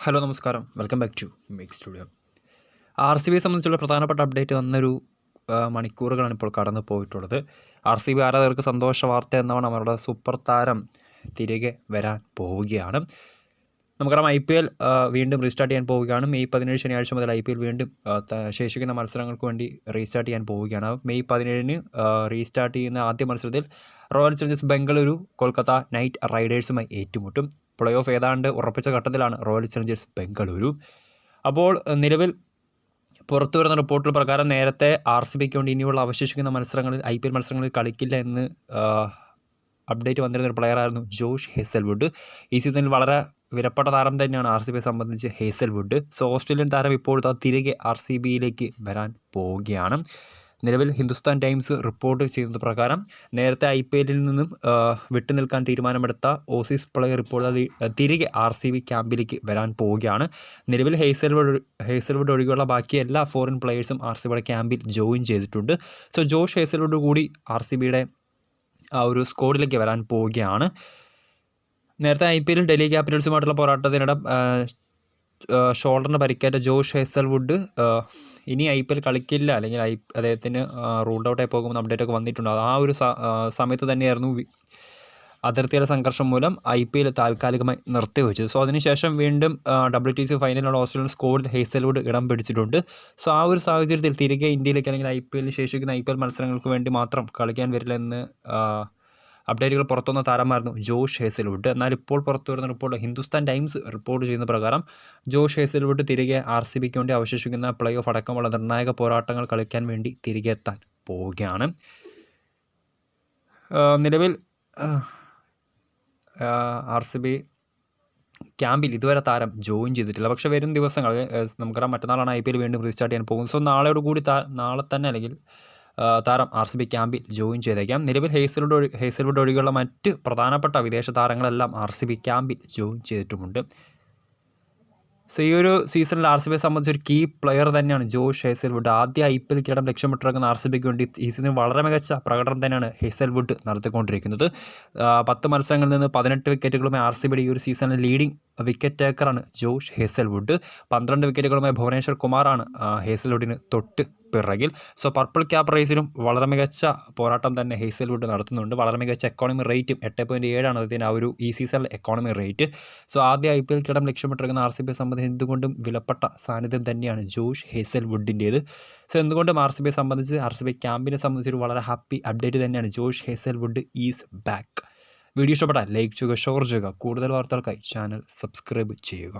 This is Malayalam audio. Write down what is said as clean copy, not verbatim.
ഹലോ നമസ്കാരം, welcome back to make studio. R C ബിയെ സംബന്ധിച്ചുള്ള പ്രധാനപ്പെട്ട അപ്ഡേറ്റ് വന്നൊരു മണിക്കൂറുകളാണ് ഇപ്പോൾ കടന്നു പോയിട്ടുള്ളത്. ആർ സി ബി ആരാധകർക്ക് സന്തോഷ വാർത്ത എന്നവണ്ണം അവരുടെ സൂപ്പർ താരം തിരികെ വരാൻ പോവുകയാണ്. നമുക്കറിയാം IPL വീണ്ടും റീസ്റ്റാർട്ട് ചെയ്യാൻ പോവുകയാണ്. മെയ് 17 ശനിയാഴ്ച മുതൽ IPL വീണ്ടും ശേഷിക്കുന്ന മത്സരങ്ങൾക്ക് വേണ്ടി റീസ്റ്റാർട്ട് ചെയ്യാൻ പോവുകയാണ്. മെയ് 17 റീസ്റ്റാർട്ട് ചെയ്യുന്ന ആദ്യ മത്സരത്തിൽ Royal Challengers Bengaluru Kolkata Knight റൈഡേഴ്സുമായി ഏറ്റുമുട്ടും. പ്ലേ ഓഫ് ഏതാണ്ട് ഉറപ്പിച്ച ഘട്ടത്തിലാണ് റോയൽ ചലഞ്ചേഴ്സ് ബംഗളൂരു. അപ്പോൾ നിലവിൽ പുറത്തു വരുന്ന റിപ്പോർട്ടുകൾ പ്രകാരം നേരത്തെ RCBക്ക് വേണ്ടി ഇനിയുള്ള അവശേഷിക്കുന്ന മത്സരങ്ങളിൽ IPL മത്സരങ്ങളിൽ കളിക്കില്ല എന്ന് അപ്ഡേറ്റ് വന്നിരുന്നൊരു പ്ലെയറായിരുന്നു ജോഷ് ഹേസൽവുഡ്. ഈ സീസണിൽ വളരെ വിലപ്പെട്ട താരം തന്നെയാണ് RCBയെ സംബന്ധിച്ച് ഹേസൽവുഡ്. സോ ഓസ്ട്രേലിയൻ താരം ഇപ്പോൾ തിരികെ RCBയിലേക്ക് വരാൻ പോവുകയാണ്. നിലവിൽ ഹിന്ദുസ്ഥാൻ ടൈംസ് റിപ്പോർട്ട് ചെയ്യുന്നത് പ്രകാരം നേരത്തെ IPLൽ നിന്നും വിട്ടുനിൽക്കാൻ തീരുമാനമെടുത്ത ഓസീസ് പ്ലെയർ ഇപ്പോൾ തിരികെ RCB ക്യാമ്പിലേക്ക് വരാൻ പോവുകയാണ്. നിലവിൽ ഹേസൽവുഡ് ഒഴികെയുള്ള ബാക്കി എല്ലാ ഫോറിൻ പ്ലെയേഴ്സും RCBയുടെ ക്യാമ്പിൽ ജോയിൻ ചെയ്തിട്ടുണ്ട്. സോ ജോഷ് ഹേസൽവുഡ് കൂടി RCBയുടെ ആ ഒരു സ്ക്വാഡിലേക്ക് വരാൻ പോവുകയാണ്. നേരത്തെ IPLൽ ഡൽഹി ക്യാപിറ്റൽസുമായിട്ടുള്ള പോരാട്ടത്തിനിടെ ഷോൾഡറിന് പരിക്കേറ്റ ജോഷ് ഹേസൽവുഡ് ഇനി IPL കളിക്കില്ല, അല്ലെങ്കിൽ അദ്ദേഹത്തിന് റൂൾഡ് ഔട്ടായി പോകുമെന്ന് അപ്ഡേറ്റൊക്കെ വന്നിട്ടുണ്ട്. ആ ഒരു സമയത്ത് തന്നെയായിരുന്നു അതിർത്തിയിലെ സംഘർഷം മൂലം IPL താൽക്കാലികമായി നിർത്തിവെച്ചത്. സോ അതിനുശേഷം വീണ്ടും WTC ഫൈനലിലുള്ള ഓസ്ട്രേലിയൻ സ്ക്വാഡിൽ ഹേസൽവുഡ് ഇടം പിടിച്ചിട്ടുണ്ട്. സോ ആ ഒരു സാഹചര്യത്തിൽ തിരികെ ഇന്ത്യയിലേക്ക് അല്ലെങ്കിൽ IPLൽ ശേഷിക്കുന്ന IPL മത്സരങ്ങൾക്ക് വേണ്ടി മാത്രം കളിക്കാൻ വരില്ലെന്ന് അപ്ഡേറ്റുകൾ പുറത്തുവന്ന താരമായിരുന്നു ജോഷ് ഹേസൽവുഡ്. എന്നാൽ ഇപ്പോൾ പുറത്തു വരുന്ന റിപ്പോർട്ട് ഹിന്ദുസ്ഥാൻ ടൈംസ് റിപ്പോർട്ട് ചെയ്യുന്ന പ്രകാരം ജോഷ് ഹേസൽവുഡ് തിരികെ RCBക്ക് വേണ്ടി അവശേഷിക്കുന്ന പ്ലേ ഓഫ് അടക്കമുള്ള നിർണായക പോരാട്ടങ്ങൾ കളിക്കാൻ വേണ്ടി തിരികെ എത്താൻ പോവുകയാണ്. നിലവിൽ RCB ക്യാമ്പിൽ ഇതുവരെ താരം ജോയിൻ ചെയ്തിട്ടില്ല. പക്ഷേ വരും ദിവസങ്ങളിൽ നമുക്കറിയാം മറ്റന്നാളാണ് IPL വീണ്ടും റീസ്റ്റാർട്ട് ചെയ്യാൻ പോകുന്നത്. സോ നാളെ തന്നെ അല്ലെങ്കിൽ താരം RCB ക്യാമ്പിൽ ജോയിൻ ചെയ്തേക്കാം. നിലവിൽ ഹേസൽവുഡ് ഒഴികെയുള്ള മറ്റ് പ്രധാനപ്പെട്ട വിദേശ താരങ്ങളെല്ലാം RCB ക്യാമ്പിൽ ജോയിൻ ചെയ്തിട്ടുമുണ്ട്. സോ ഈ ഒരു സീസണിൽ RCBയെ സംബന്ധിച്ചൊരു കീ പ്ലെയർ തന്നെയാണ് ജോഷ് ഹേസൽവുഡ്. ആദ്യ IPL കിരീടം ലക്ഷ്യമിട്ടിറങ്ങുന്ന RCBക്ക് വേണ്ടി ഈ സീസൺ വളരെ മികച്ച പ്രകടനം തന്നെയാണ് ഹേസൽവുഡ് നടത്തിക്കൊണ്ടിരിക്കുന്നത്. 10 മത്സരങ്ങളിൽ നിന്ന് 18 വിക്കറ്റുകളുമായി RCBയുടെ ഈ ഒരു സീസണിൽ ലീഡിംഗ് വിക്കറ്റ് ടേക്കറാണ് ജോഷ് ഹേസൽവുഡ്. 12 വിക്കറ്റുകളുമായി ഭുവനേശ്വർ കുമാറാണ് ഹേസൽവുഡിന് തൊട്ട് പിറകിൽ. സോ പർപ്പിൾ ക്യാപ്പ് റേസിലും വളരെ മികച്ച പോരാട്ടം തന്നെ ഹേസൽവുഡ് നടത്തുന്നുണ്ട്. വളരെ മികച്ച എക്കോണമി റേറ്റും 8.7 അദ്ദേഹത്തിൻ്റെ ആ ഒരു ഈ സീസണിലെ എക്കോണമി റേറ്റ്. സോ ആദ്യ IPL കിരീടം ലക്ഷ്യമിട്ടിരിക്കുന്ന RCBയെ സംബന്ധിച്ച് എന്തുകൊണ്ടും വിലപ്പെട്ട സാന്നിധ്യം തന്നെയാണ് ജോഷ് ഹേസൽവുഡിൻ്റേത്. സോ എന്തുകൊണ്ടും RCBയെ സംബന്ധിച്ച് RCB ക്യാമ്പിനെ സംബന്ധിച്ചൊരു വളരെ ഹാപ്പി അപ്ഡേറ്റ് തന്നെയാണ്. Josh Hazlewood is back. Video ഇഷ്ടപ്പെട്ടാൽ ലൈക്ക് ചെയ്യുക, ഷെയർ ചെയ്യുക. കൂടുതൽ വാർത്തകൾക്കായി ചാനൽ സബ്സ്ക്രൈബ് ചെയ്യുക.